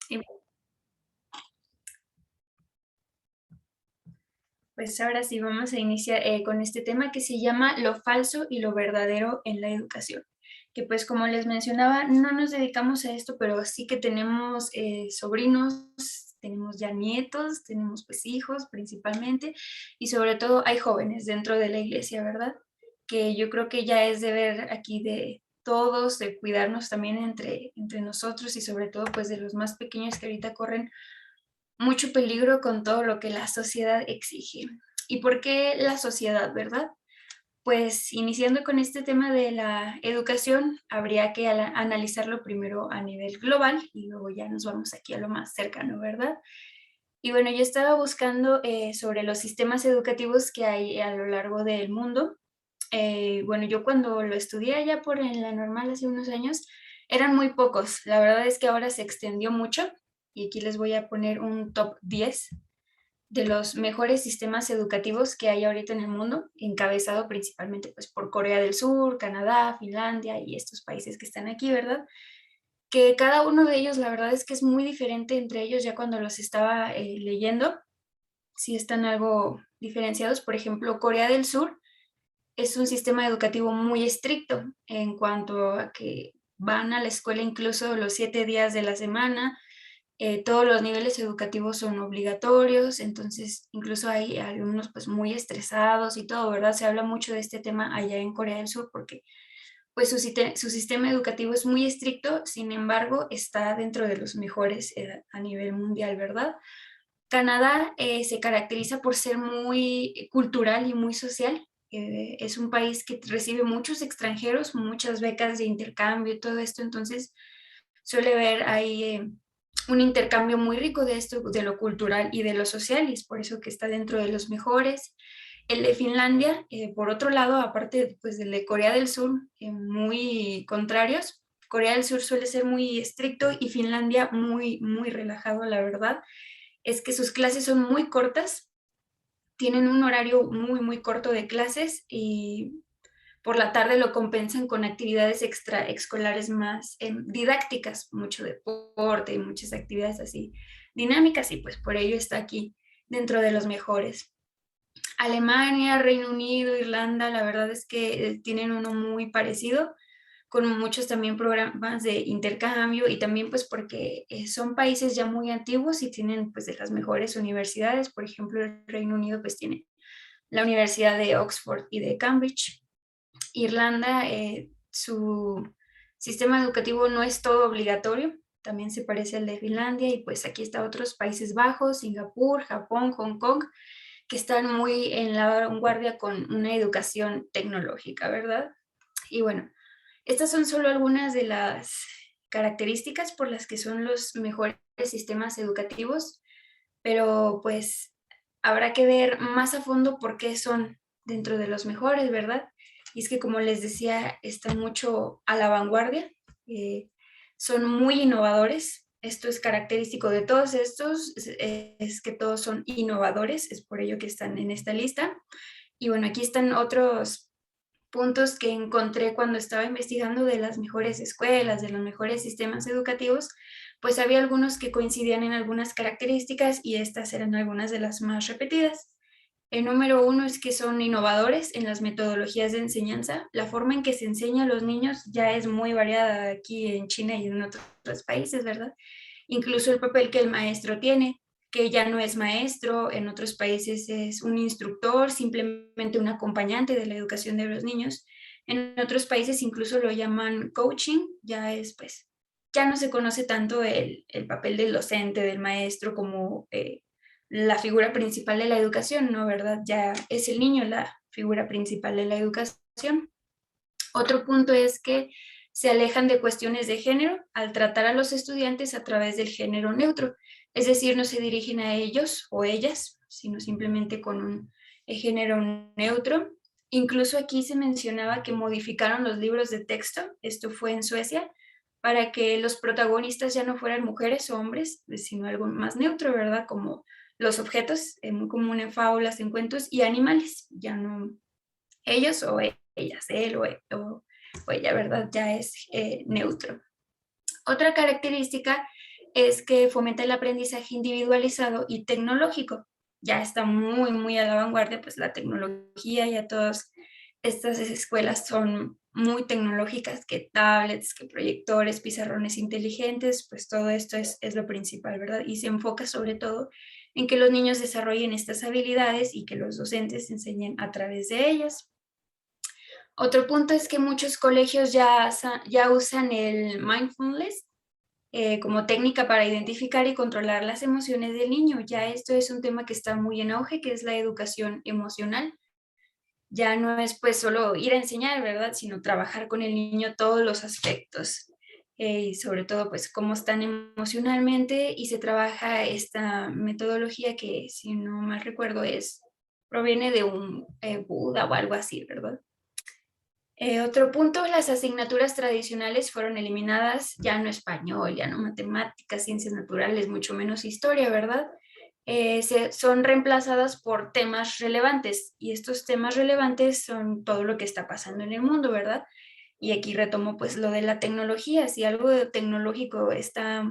Y pues ahora sí vamos a iniciar con este tema que se llama lo falso y lo verdadero en la educación. Que pues como les mencionaba, no nos dedicamos a esto, pero sí que tenemos sobrinos, tenemos ya nietos, tenemos pues hijos principalmente, y sobre todo hay jóvenes dentro de la iglesia, ¿verdad? Que yo creo que ya es deber aquí de todos, de cuidarnos también entre nosotros y sobre todo pues de los más pequeños que ahorita corren mucho peligro con todo lo que la sociedad exige. ¿Y por qué la sociedad, verdad? Pues iniciando con este tema de la educación, habría que analizarlo primero a nivel global y luego ya nos vamos aquí a lo más cercano, ¿verdad? Y bueno, yo estaba buscando sobre los sistemas educativos que hay a lo largo del mundo. Bueno, yo cuando lo estudié allá por en la normal hace unos años, eran muy pocos. La verdad es que ahora se extendió mucho y aquí les voy a poner un top 10 de los mejores sistemas educativos que hay ahorita en el mundo, encabezado principalmente pues, por Corea del Sur, Canadá, Finlandia y estos países que están aquí, ¿verdad? Que cada uno de ellos, la verdad es que es muy diferente entre ellos ya cuando los estaba leyendo, sí están algo diferenciados. Por ejemplo, Corea del Sur es un sistema educativo muy estricto en cuanto a que van a la escuela incluso los 7 días de la semana, todos los niveles educativos son obligatorios, entonces incluso hay alumnos pues muy estresados y todo, ¿verdad? Se habla mucho de este tema allá en Corea del Sur porque pues su sistema educativo es muy estricto, sin embargo está dentro de los mejores a nivel mundial, ¿verdad? Canadá se caracteriza por ser muy cultural y muy social. Es un país que recibe muchos extranjeros, muchas becas de intercambio y todo esto, entonces suele haber ahí un intercambio muy rico de esto, de lo cultural y de lo social, y es por eso que está dentro de los mejores. El de Finlandia, por otro lado, aparte pues, del de Corea del Sur, muy contrarios. Corea del Sur suele ser muy estricto y Finlandia muy, muy relajado, la verdad. Es que sus clases son muy cortas, tienen un horario muy, muy corto de clases y por la tarde lo compensan con actividades extraescolares más didácticas, mucho deporte y muchas actividades así dinámicas y pues por ello está aquí dentro de los mejores. Alemania, Reino Unido, Irlanda, la verdad es que tienen uno muy parecido, con muchos también programas de intercambio y también pues porque son países ya muy antiguos y tienen pues de las mejores universidades. Por ejemplo, el Reino Unido pues tiene la Universidad de Oxford y de Cambridge. Irlanda, su sistema educativo no es todo obligatorio, también se parece al de Finlandia y pues aquí está otros Países Bajos, Singapur, Japón, Hong Kong, que están muy en la vanguardia con una educación tecnológica, ¿verdad? Y bueno, estas son solo algunas de las características por las que son los mejores sistemas educativos, pero pues habrá que ver más a fondo por qué son dentro de los mejores, ¿verdad? Y es que como les decía, están mucho a la vanguardia, eh, son muy innovadores. Esto es característico de todos estos, es que todos son innovadores, es por ello que están en esta lista. Y bueno, aquí están otros puntos que encontré cuando estaba investigando de las mejores escuelas, de los mejores sistemas educativos, pues había algunos que coincidían en algunas características y estas eran algunas de las más repetidas. El número uno es que son innovadores en las metodologías de enseñanza. La forma en que se enseña a los niños ya es muy variada aquí en China y en otros países, ¿verdad? Incluso el papel que el maestro tiene, que ya no es maestro, en otros países es un instructor, simplemente un acompañante de la educación de los niños. En otros países incluso lo llaman coaching, ya es pues, ya no se conoce tanto el papel del docente, del maestro como la figura principal de la educación, ¿no? ¿Verdad? Ya es el niño la figura principal de la educación. Otro punto es que se alejan de cuestiones de género al tratar a los estudiantes a través del género neutro, es decir, no se dirigen a ellos o ellas, sino simplemente con un género neutro. Incluso aquí se mencionaba que modificaron los libros de texto, esto fue en Suecia, para que los protagonistas ya no fueran mujeres o hombres, sino algo más neutro, ¿verdad? Como los objetos, muy común en fábulas, en cuentos, y animales, ya no ellos o ellas, él o ella, ¿verdad? Ya es neutro. Otra característica es que fomenta el aprendizaje individualizado y tecnológico. Ya está muy, muy a la vanguardia, pues la tecnología, ya todas estas escuelas son muy tecnológicas, que tablets, que proyectores, pizarrones inteligentes, pues todo esto es lo principal, ¿verdad? Y se enfoca sobre todo en que los niños desarrollen estas habilidades y que los docentes enseñen a través de ellas. Otro punto es que muchos colegios ya usan el mindfulness como técnica para identificar y controlar las emociones del niño. Ya esto es un tema que está muy en auge, que es la educación emocional. Ya no es pues solo ir a enseñar, ¿verdad? Sino trabajar con el niño todos los aspectos. Y sobre todo pues cómo están emocionalmente, y se trabaja esta metodología que, si no mal recuerdo, proviene de un Buda o algo así, ¿verdad? Otro punto, las asignaturas tradicionales fueron eliminadas, ya no español, ya no matemáticas, ciencias naturales, mucho menos historia, ¿verdad? Son reemplazadas por temas relevantes, y estos temas relevantes son todo lo que está pasando en el mundo, ¿verdad? Y aquí retomo pues lo de la tecnología. Si algo tecnológico está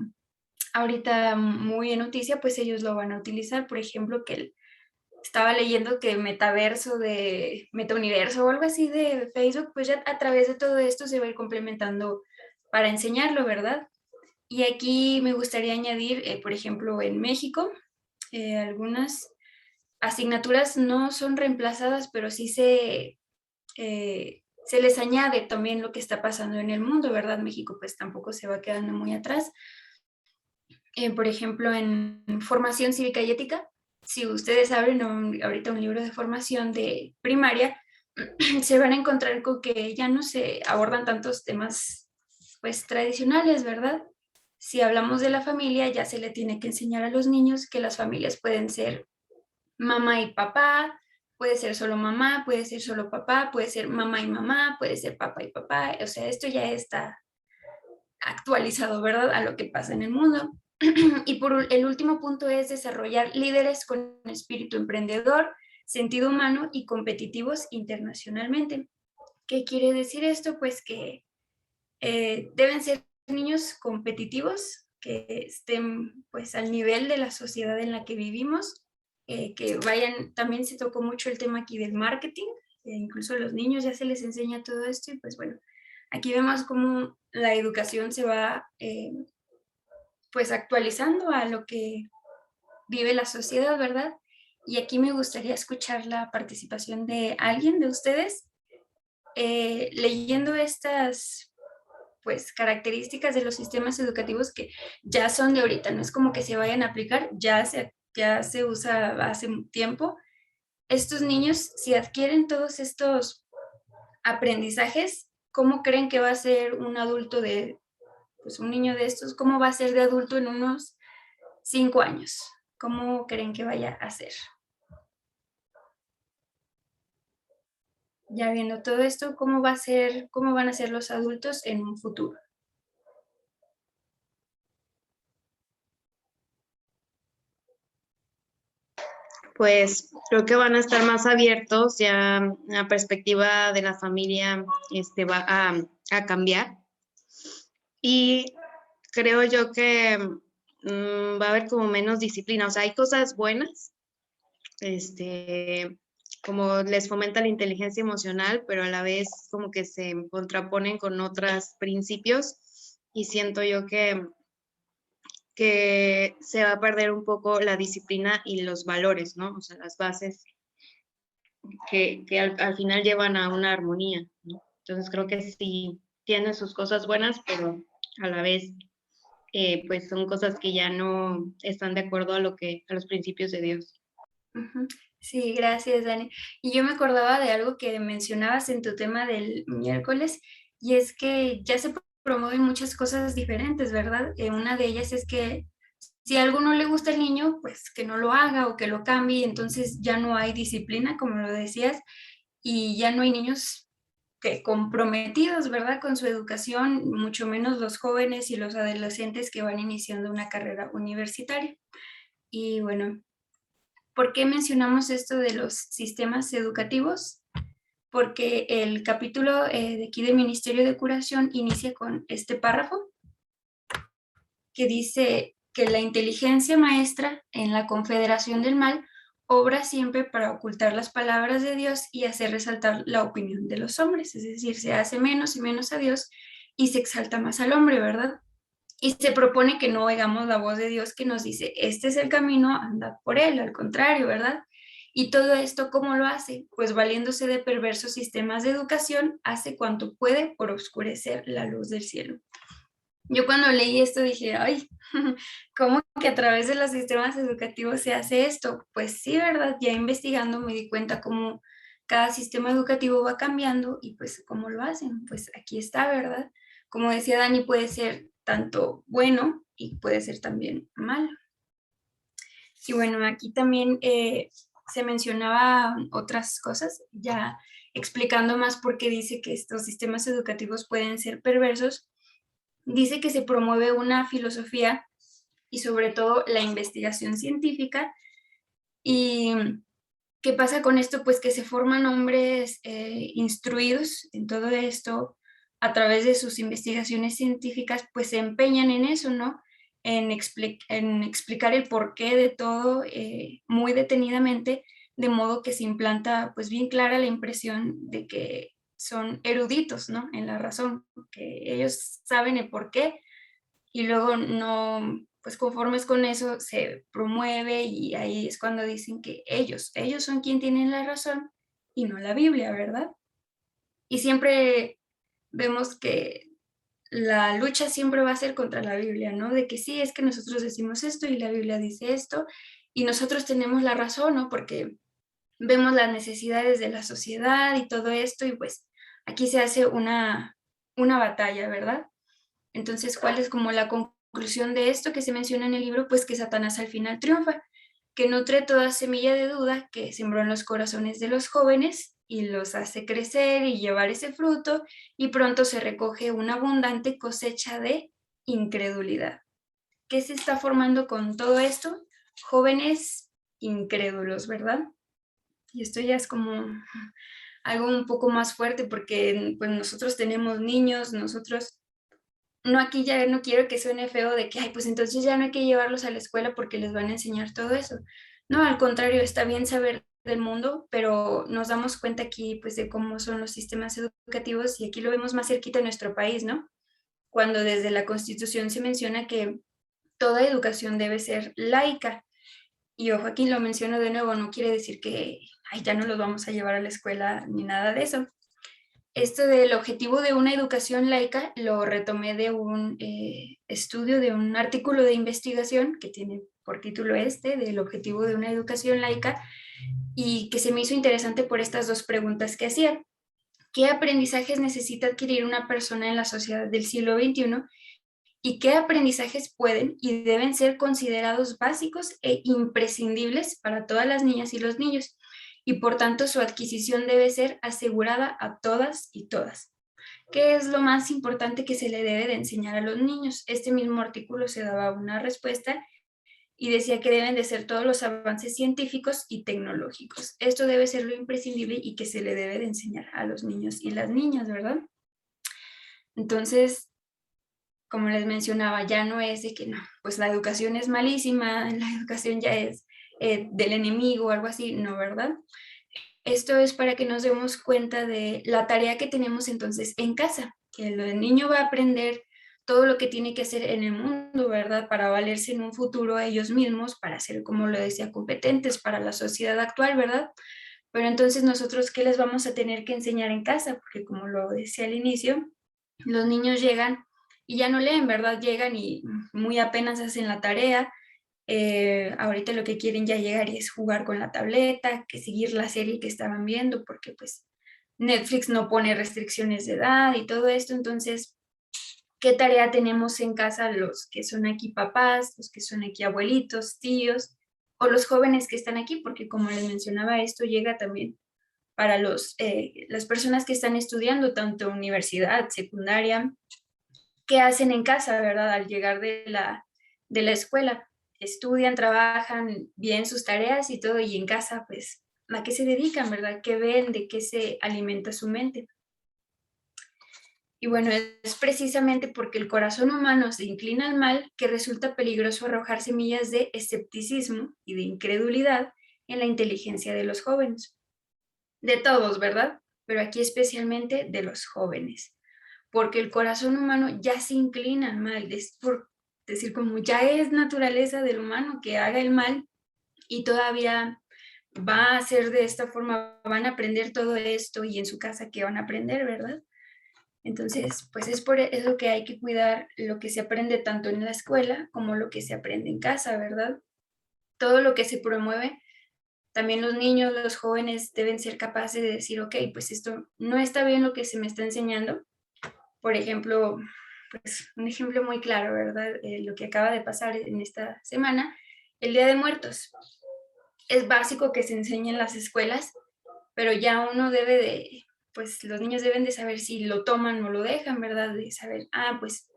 ahorita muy en noticia, pues ellos lo van a utilizar. Por ejemplo, estaba leyendo que metauniverso o algo así de Facebook, pues ya a través de todo esto se va a ir complementando para enseñarlo, ¿verdad? Y aquí me gustaría añadir, por ejemplo, en México, algunas asignaturas no son reemplazadas, pero sí se les añade también lo que está pasando en el mundo, ¿verdad? México pues tampoco se va quedando muy atrás. Por ejemplo, en formación cívica y ética, si ustedes abren ahorita un libro de formación de primaria, se van a encontrar con que ya no se abordan tantos temas pues tradicionales, ¿verdad? Si hablamos de la familia, ya se le tiene que enseñar a los niños que las familias pueden ser mamá y papá, puede ser solo mamá, puede ser solo papá, puede ser mamá y mamá, puede ser papá y papá. O sea, esto ya está actualizado, ¿verdad? A lo que pasa en el mundo. Y el último punto es desarrollar líderes con espíritu emprendedor, sentido humano y competitivos internacionalmente. ¿Qué quiere decir esto? Pues que deben ser niños competitivos, que estén pues al nivel de la sociedad en la que vivimos, que vayan, también se tocó mucho el tema aquí del marketing, incluso a los niños ya se les enseña todo esto, y pues bueno, aquí vemos cómo la educación se va pues actualizando a lo que vive la sociedad, ¿verdad? Y aquí me gustaría escuchar la participación de alguien de ustedes, leyendo estas pues características de los sistemas educativos que ya son de ahorita, no es como que se vayan a aplicar, ya se usa hace un tiempo. Estos niños, si adquieren todos estos aprendizajes, ¿cómo creen que va a ser un adulto pues un niño de estos, cómo va a ser de adulto en unos 5 años? ¿Cómo creen que vaya a ser? Ya viendo todo esto, cómo van a ser los adultos en un futuro? Pues creo que van a estar más abiertos, ya la perspectiva de la familia va a cambiar. Y creo yo que va a haber como menos disciplina. O sea, hay cosas buenas, como les fomenta la inteligencia emocional, pero a la vez como que se contraponen con otros principios, y siento yo que se va a perder un poco la disciplina y los valores, ¿no? O sea, las bases que al final llevan a una armonía, ¿no? Entonces creo que sí tiene sus cosas buenas, pero a la vez pues son cosas que ya no están de acuerdo a los principios de Dios. Ujú. Sí, gracias, Dani. Y yo me acordaba de algo que mencionabas en tu tema del miércoles, y es que ya se promueven muchas cosas diferentes, ¿verdad? Una de ellas es que si algo no le gusta al niño, pues que no lo haga o que lo cambie, entonces ya no hay disciplina, como lo decías, y ya no hay niños que comprometidos, ¿verdad? Con su educación, mucho menos los jóvenes y los adolescentes que van iniciando una carrera universitaria. Y bueno, ¿por qué mencionamos esto de los sistemas educativos? Porque el capítulo de aquí del Ministerio de Curación inicia con este párrafo que dice: que la inteligencia maestra en la confederación del mal obra siempre para ocultar las palabras de Dios y hacer resaltar la opinión de los hombres, es decir, se hace menos y menos a Dios y se exalta más al hombre, ¿verdad? Y se propone que no oigamos la voz de Dios que nos dice, este es el camino, andad por él, al contrario, ¿verdad? Y todo esto, ¿cómo lo hace? Pues valiéndose de perversos sistemas de educación, hace cuanto puede por oscurecer la luz del cielo. Yo cuando leí esto dije, ay, ¿cómo que a través de los sistemas educativos se hace esto? Pues sí, ¿verdad? Ya investigando me di cuenta cómo cada sistema educativo va cambiando y pues cómo lo hacen. Pues aquí está, ¿verdad? Como decía Dani, puede ser tanto bueno y puede ser también malo. Y bueno, aquí también se mencionaba otras cosas, ya explicando más por qué dice que estos sistemas educativos pueden ser perversos. Dice que se promueve una filosofía y sobre todo la investigación científica. ¿Y qué pasa con esto? Pues que se forman hombres instruidos en todo esto a través de sus investigaciones científicas, pues se empeñan en eso, ¿no? En explicar el porqué de todo muy detenidamente, de modo que se implanta pues bien clara la impresión de que son eruditos, ¿no? En la razón, que ellos saben el porqué y luego no, pues conformes con eso se promueve y ahí es cuando dicen que ellos son quien tienen la razón y no la Biblia, ¿verdad? Y siempre vemos que la lucha siempre va a ser contra la Biblia, ¿no? De que sí, es que nosotros decimos esto y la Biblia dice esto y nosotros tenemos la razón, ¿no? Porque vemos las necesidades de la sociedad y todo esto y pues aquí se hace una batalla, ¿verdad? Entonces, ¿cuál es como la conclusión de esto que se menciona en el libro? Pues que Satanás al final triunfa, que nutre toda semilla de duda que sembró en los corazones de los jóvenes y los hace crecer y llevar ese fruto y pronto se recoge una abundante cosecha de incredulidad. ¿Qué se está formando con todo esto? Jóvenes incrédulos, ¿verdad? Y esto ya es como algo un poco más fuerte porque pues nosotros tenemos niños, nosotros no, aquí ya no quiero que suene feo de que, ay, pues entonces ya no hay que llevarlos a la escuela porque les van a enseñar todo eso. No, al contrario, está bien saber del mundo, pero nos damos cuenta aquí, pues, de cómo son los sistemas educativos y aquí lo vemos más cerquita en nuestro país, ¿no? Cuando desde la Constitución se menciona que toda educación debe ser laica. Y ojo, aquí lo menciono de nuevo, no quiere decir que, ay, ya no los vamos a llevar a la escuela ni nada de eso. Esto del objetivo de una educación laica lo retomé de un estudio, de un artículo de investigación que tiene por título este, del objetivo de una educación laica, y que se me hizo interesante por estas dos preguntas que hacía. ¿Qué aprendizajes necesita adquirir una persona en la sociedad del siglo XXI y qué aprendizajes pueden y deben ser considerados básicos e imprescindibles para todas las niñas y los niños? Y por tanto su adquisición debe ser asegurada a todas y todas. ¿Qué es lo más importante que se le debe de enseñar a los niños? Este mismo artículo se daba una respuesta y decía que deben de ser todos los avances científicos y tecnológicos. Esto debe ser lo imprescindible y que se le debe de enseñar a los niños y las niñas, ¿verdad? Entonces, como les mencionaba, ya no es de que no, pues la educación es malísima, la educación ya es del enemigo o algo así, no, ¿verdad? Esto es para que nos demos cuenta de la tarea que tenemos entonces en casa, que el niño va a aprender todo lo que tiene que hacer en el mundo, ¿verdad? Para valerse en un futuro a ellos mismos, para ser, como lo decía, competentes para la sociedad actual, ¿verdad? Pero entonces nosotros, ¿qué les vamos a tener que enseñar en casa? Porque como lo decía al inicio, los niños llegan y ya no leen, ¿verdad? Llegan y muy apenas hacen la tarea. Ahorita lo que quieren ya llegar es jugar con la tableta, que seguir la serie que estaban viendo, porque pues Netflix no pone restricciones de edad y todo esto. Entonces, ¿qué tarea tenemos en casa los que son aquí papás, los que son aquí abuelitos, tíos o los jóvenes que están aquí? Porque como les mencionaba, esto llega también para las personas que están estudiando tanto universidad, secundaria, ¿qué hacen en casa, verdad? Al llegar de la escuela, estudian, trabajan bien sus tareas y todo, y en casa, pues, ¿a qué se dedican, verdad? ¿Qué ven? ¿De qué se alimenta su mente? Y bueno, es precisamente porque el corazón humano se inclina al mal que resulta peligroso arrojar semillas de escepticismo y de incredulidad en la inteligencia de los jóvenes. De todos, ¿verdad? Pero aquí especialmente de los jóvenes, porque el corazón humano ya se inclina al mal, es por decir como ya es naturaleza del humano que haga el mal y todavía va a ser de esta forma, van a aprender todo esto y en su casa que van a aprender, ¿verdad? Entonces, pues es por eso que hay que cuidar lo que se aprende tanto en la escuela como lo que se aprende en casa, ¿verdad? Todo lo que se promueve, también los niños, los jóvenes deben ser capaces de decir, ok, pues esto no está bien lo que se me está enseñando. Por ejemplo, pues un ejemplo muy claro, ¿verdad? Lo que acaba de pasar en esta semana, el Día de Muertos. Es básico que se enseñe en las escuelas, pero ya uno debe de, pues los niños deben de saber si lo toman o lo dejan, ¿verdad? De saber, pues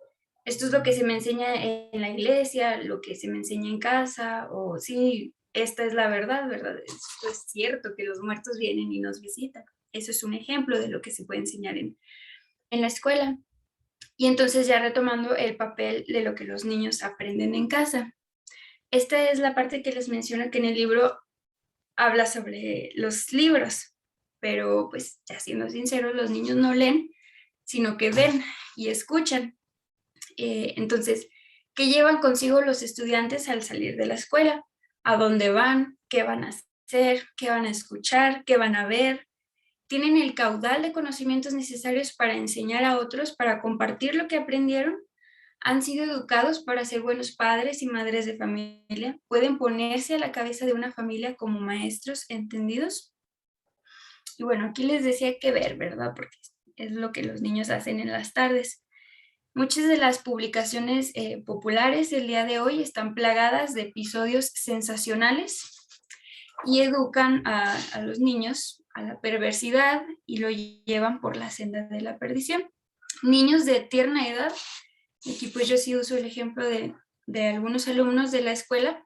esto es lo que se me enseña en la iglesia, lo que se me enseña en casa, o sí, esta es la verdad, ¿verdad? Esto es cierto, que los muertos vienen y nos visitan. Eso es un ejemplo de lo que se puede enseñar en la escuela. Y entonces ya retomando el papel de lo que los niños aprenden en casa. Esta es la parte que les menciono que en el libro habla sobre los libros, pero pues ya siendo sinceros, los niños no leen, sino que ven y escuchan. Entonces, ¿qué llevan consigo los estudiantes al salir de la escuela? ¿A dónde van? ¿Qué van a hacer? ¿Qué van a escuchar? ¿Qué van a ver? ¿Tienen el caudal de conocimientos necesarios para enseñar a otros, para compartir lo que aprendieron? ¿Han sido educados para ser buenos padres y madres de familia? ¿Pueden ponerse a la cabeza de una familia como maestros entendidos? Y bueno, aquí les decía que ver, ¿verdad? Porque es lo que los niños hacen en las tardes. Muchas de las publicaciones populares del día de hoy están plagadas de episodios sensacionales y educan a los niños a la perversidad y lo llevan por la senda de la perdición. Niños de tierna edad, y aquí pues yo sí uso el ejemplo de algunos alumnos de la escuela,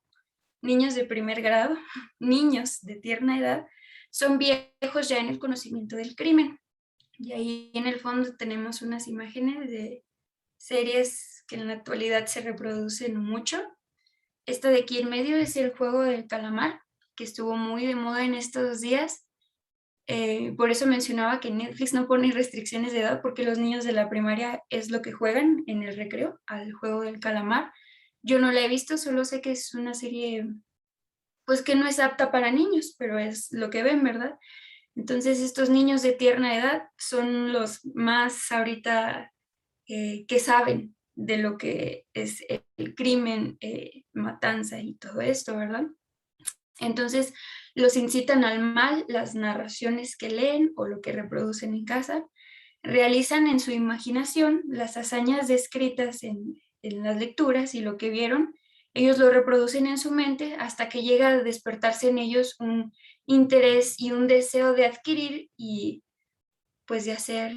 niños de primer grado, niños de tierna edad, son viejos ya en el conocimiento del crimen. Y ahí en el fondo tenemos unas imágenes de series que en la actualidad se reproducen mucho. Esta de aquí en medio es el juego del calamar, que estuvo muy de moda en estos días. Por eso mencionaba que Netflix no pone restricciones de edad, porque los niños de la primaria es lo que juegan en el recreo, al juego del calamar. Yo no la he visto, solo sé que es una serie, pues que no es apta para niños, pero es lo que ven, ¿verdad? Entonces estos niños de tierna edad son los más ahorita que saben de lo que es el crimen, matanza y todo esto, ¿verdad? Entonces, los incitan al mal las narraciones que leen o lo que reproducen en casa, realizan en su imaginación las hazañas descritas en las lecturas y lo que vieron, ellos lo reproducen en su mente hasta que llega a despertarse en ellos un interés y un deseo de adquirir y pues de hacer,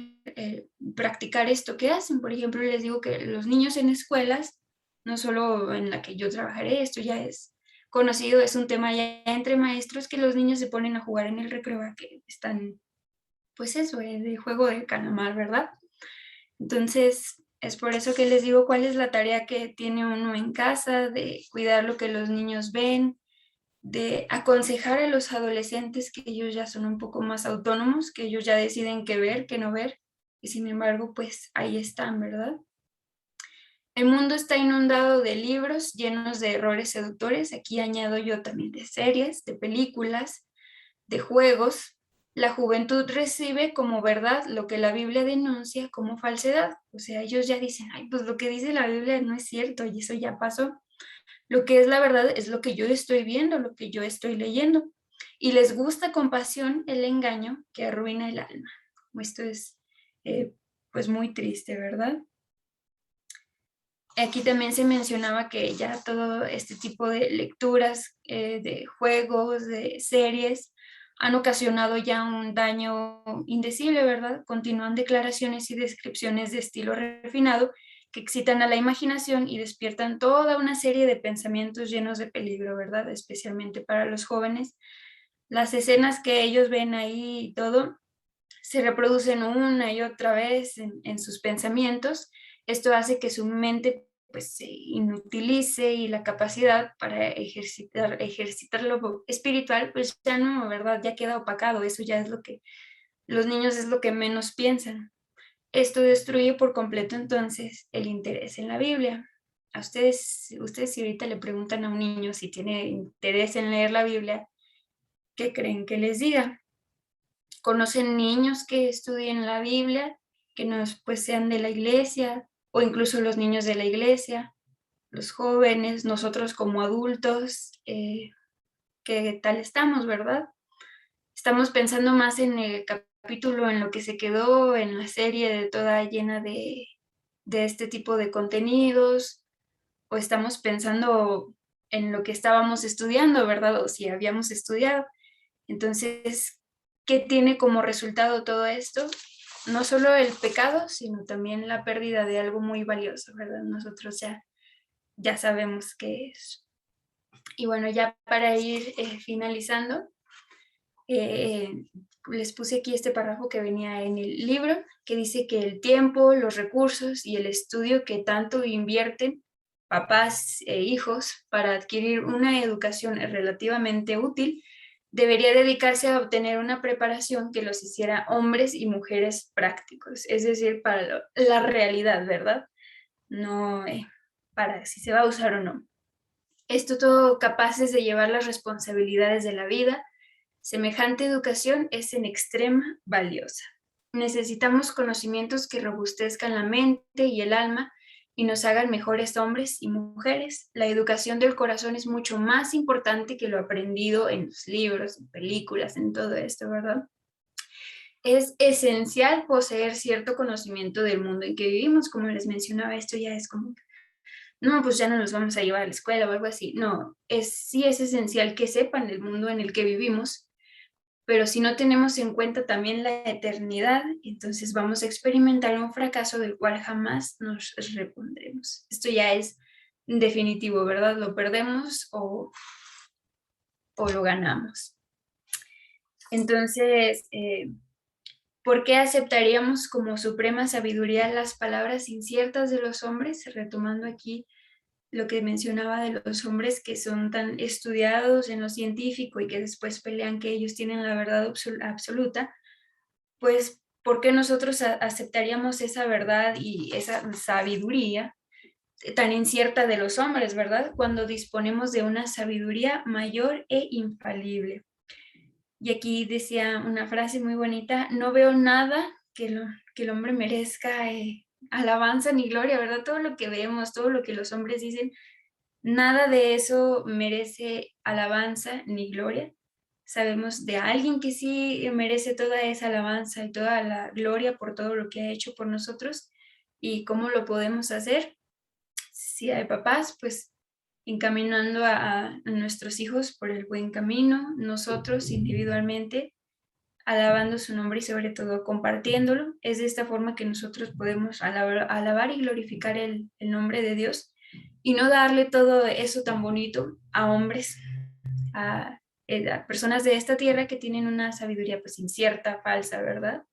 practicar esto que hacen. Por ejemplo, les digo que los niños en escuelas, no solo en la que yo trabajaré, esto ya es conocido, es un tema ya entre maestros que los niños se ponen a jugar en el recreo, que están, pues eso, de juego de calamar, ¿verdad? Entonces, es por eso que les digo cuál es la tarea que tiene uno en casa, de cuidar lo que los niños ven, de aconsejar a los adolescentes que ellos ya son un poco más autónomos, que ellos ya deciden qué ver, qué no ver, y sin embargo, pues ahí están, ¿verdad? El mundo está inundado de libros llenos de errores seductores, aquí añado yo también de series, de películas, de juegos. La juventud recibe como verdad lo que la Biblia denuncia como falsedad, o sea, ellos ya dicen, ay, pues lo que dice la Biblia no es cierto y eso ya pasó. Lo que es la verdad es lo que yo estoy viendo, lo que yo estoy leyendo. Y les gusta con pasión el engaño que arruina el alma. Esto es pues muy triste, ¿verdad? Aquí también se mencionaba que ya todo este tipo de lecturas, de juegos, de series, han ocasionado ya un daño indecible, ¿verdad? Continúan declaraciones y descripciones de estilo refinado que excitan a la imaginación y despiertan toda una serie de pensamientos llenos de peligro, ¿verdad? Especialmente para los jóvenes. Las escenas que ellos ven ahí y todo se reproducen una y otra vez en sus pensamientos. Esto hace que su mente pues se inutilice y la capacidad para ejercitar lo espiritual, pues ya no, ¿verdad? Ya queda opacado, eso ya es lo que los niños es lo que menos piensan. Esto destruye por completo entonces el interés en la Biblia. A ustedes si ahorita le preguntan a un niño si tiene interés en leer la Biblia, ¿qué creen que les diga? ¿Conocen niños que estudien la Biblia, que no pues sean de la iglesia, o incluso los niños de la iglesia, los jóvenes, nosotros como adultos? ¿Qué tal estamos, verdad? Estamos pensando más en el capítulo, en lo que se quedó, en la serie de toda llena de este tipo de contenidos, o estamos pensando en lo que estábamos estudiando, ¿verdad? O si habíamos estudiado. Entonces, ¿qué tiene como resultado todo esto? No solo el pecado, sino también la pérdida de algo muy valioso, ¿verdad? Nosotros ya sabemos qué es. Y bueno, ya para ir finalizando, les puse aquí este párrafo que venía en el libro, que dice que el tiempo, los recursos y el estudio que tanto invierten papás e hijos para adquirir una educación relativamente útil, debería dedicarse a obtener una preparación que los hiciera hombres y mujeres prácticos, es decir, para la realidad, ¿verdad? No para si se va a usar o no. Esto todo capaces de llevar las responsabilidades de la vida. Semejante educación es en extrema valiosa. Necesitamos conocimientos que robustezcan la mente y el alma y nos hagan mejores hombres y mujeres. La educación del corazón es mucho más importante que lo aprendido en los libros, en películas, en todo esto, ¿verdad? Es esencial poseer cierto conocimiento del mundo en que vivimos. Como les mencionaba, esto ya es como, no, pues ya no nos vamos a llevar a la escuela o algo así. No, sí es esencial que sepan el mundo en el que vivimos, pero si no tenemos en cuenta también la eternidad, entonces vamos a experimentar un fracaso del cual jamás nos repondremos. Esto ya es definitivo, ¿verdad? Lo perdemos o lo ganamos. Entonces, ¿por qué aceptaríamos como suprema sabiduría las palabras inciertas de los hombres? Retomando aquí lo que mencionaba de los hombres que son tan estudiados en lo científico y que después pelean que ellos tienen la verdad absoluta, pues, ¿por qué nosotros aceptaríamos esa verdad y esa sabiduría tan incierta de los hombres, verdad? Cuando disponemos de una sabiduría mayor e infalible. Y aquí decía una frase muy bonita: no veo nada que el hombre merezca alabanza ni gloria, ¿verdad? Todo lo que vemos, todo lo que los hombres dicen, nada de eso merece alabanza ni gloria. Sabemos de alguien que sí merece toda esa alabanza y toda la gloria por todo lo que ha hecho por nosotros. ¿Y cómo lo podemos hacer? Si hay papás, pues encaminando a nuestros hijos por el buen camino, nosotros individualmente alabando su nombre y sobre todo compartiéndolo. Es de esta forma que nosotros podemos alabar y glorificar el nombre de Dios y no darle todo eso tan bonito a hombres, a personas de esta tierra que tienen una sabiduría pues incierta, falsa, ¿verdad?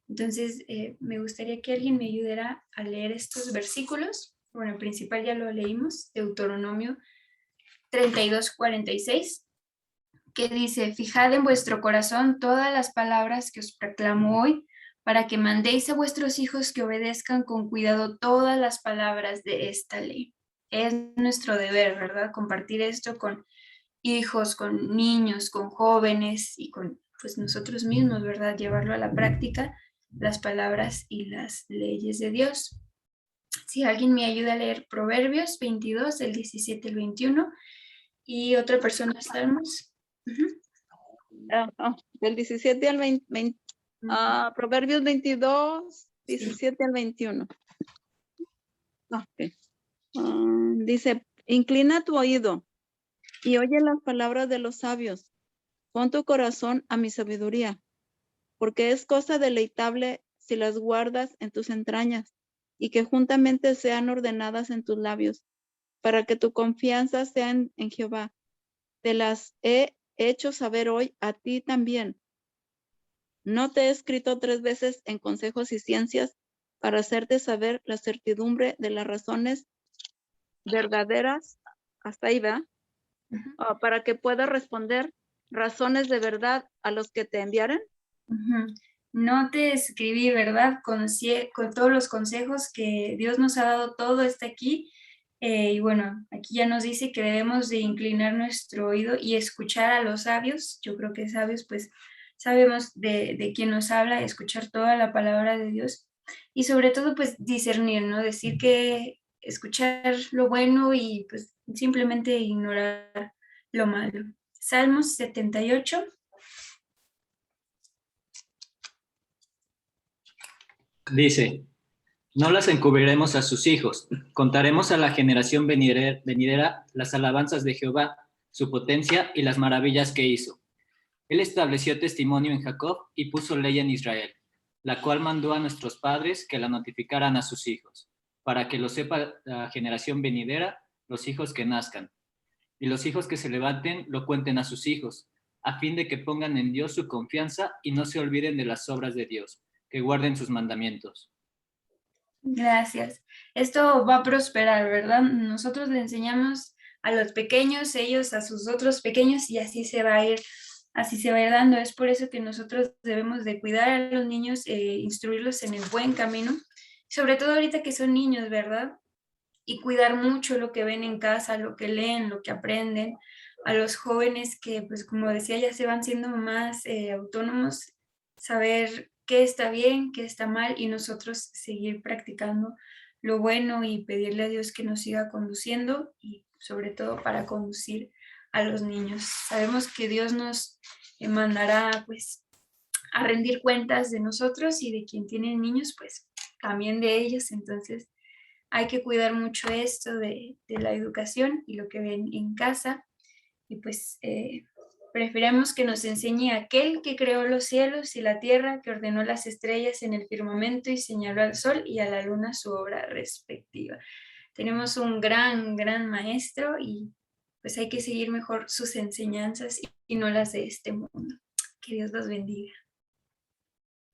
Entonces, me gustaría que alguien me ayudara a leer estos versículos. Bueno, el principal ya lo leímos, Deuteronomio 32:46, que dice: fijad en vuestro corazón todas las palabras que os proclamo hoy, para que mandéis a vuestros hijos que obedezcan con cuidado todas las palabras de esta ley. Es nuestro deber, ¿verdad? Compartir esto con hijos, con niños, con jóvenes y con pues nosotros mismos, ¿verdad? Llevarlo a la práctica, las palabras y las leyes de Dios. Si alguien me ayuda a leer Proverbios 22, del 17 al 21, y otra persona Salmos. Del 17 al 20, Proverbios 22, 17 al 21. Okay. Dice: inclina tu oído y oye las palabras de los sabios. Pon tu corazón a mi sabiduría, porque es cosa deleitable si las guardas en tus entrañas y que juntamente sean ordenadas en tus labios, para que tu confianza sea en Jehová. Te las he hecho saber hoy a ti también, ¿No te he escrito 3 veces en consejos y ciencias para hacerte saber la certidumbre de las razones verdaderas? Hasta ahí va. Ujú. Para que puedas responder razones de verdad a los que te enviaren. Ujú. No te escribí, ¿verdad? Con todos los consejos que Dios nos ha dado, todo está aquí. Y bueno, aquí ya nos dice que debemos de inclinar nuestro oído y escuchar a los sabios. Yo creo que sabios, pues sabemos de quién nos habla, escuchar toda la palabra de Dios y sobre todo, pues discernir, ¿no? Decir que escuchar lo bueno y pues simplemente ignorar lo malo. Salmos 78. Dice, no las encubriremos a sus hijos, contaremos a la generación venidera las alabanzas de Jehová, su potencia y las maravillas que hizo. Él estableció testimonio en Jacob y puso ley en Israel, la cual mandó a nuestros padres que la notificaran a sus hijos, para que lo sepa la generación venidera, los hijos que nazcan, y los hijos que se levanten lo cuenten a sus hijos, a fin de que pongan en Dios su confianza y no se olviden de las obras de Dios, que guarden sus mandamientos. Gracias. Esto va a prosperar, ¿verdad? Nosotros le enseñamos a los pequeños, ellos a sus otros pequeños y así se va a ir dando. Es por eso que nosotros debemos de cuidar a los niños, instruirlos en el buen camino, sobre todo ahorita que son niños, ¿verdad? Y cuidar mucho lo que ven en casa, lo que leen, lo que aprenden. A los jóvenes que, pues como decía, ya se van siendo más autónomos, saber qué está bien, qué está mal y nosotros seguir practicando lo bueno y pedirle a Dios que nos siga conduciendo y sobre todo para conducir a los niños. Sabemos que Dios nos mandará pues a rendir cuentas de nosotros y de quien tiene niños, pues también de ellos. Entonces, hay que cuidar mucho esto de la educación y lo que ven en casa. Y pues preferemos que nos enseñe aquel que creó los cielos y la tierra, que ordenó las estrellas en el firmamento y señaló al sol y a la luna su obra respectiva. Tenemos un gran, gran maestro y pues hay que seguir mejor sus enseñanzas y no las de este mundo. Que Dios los bendiga.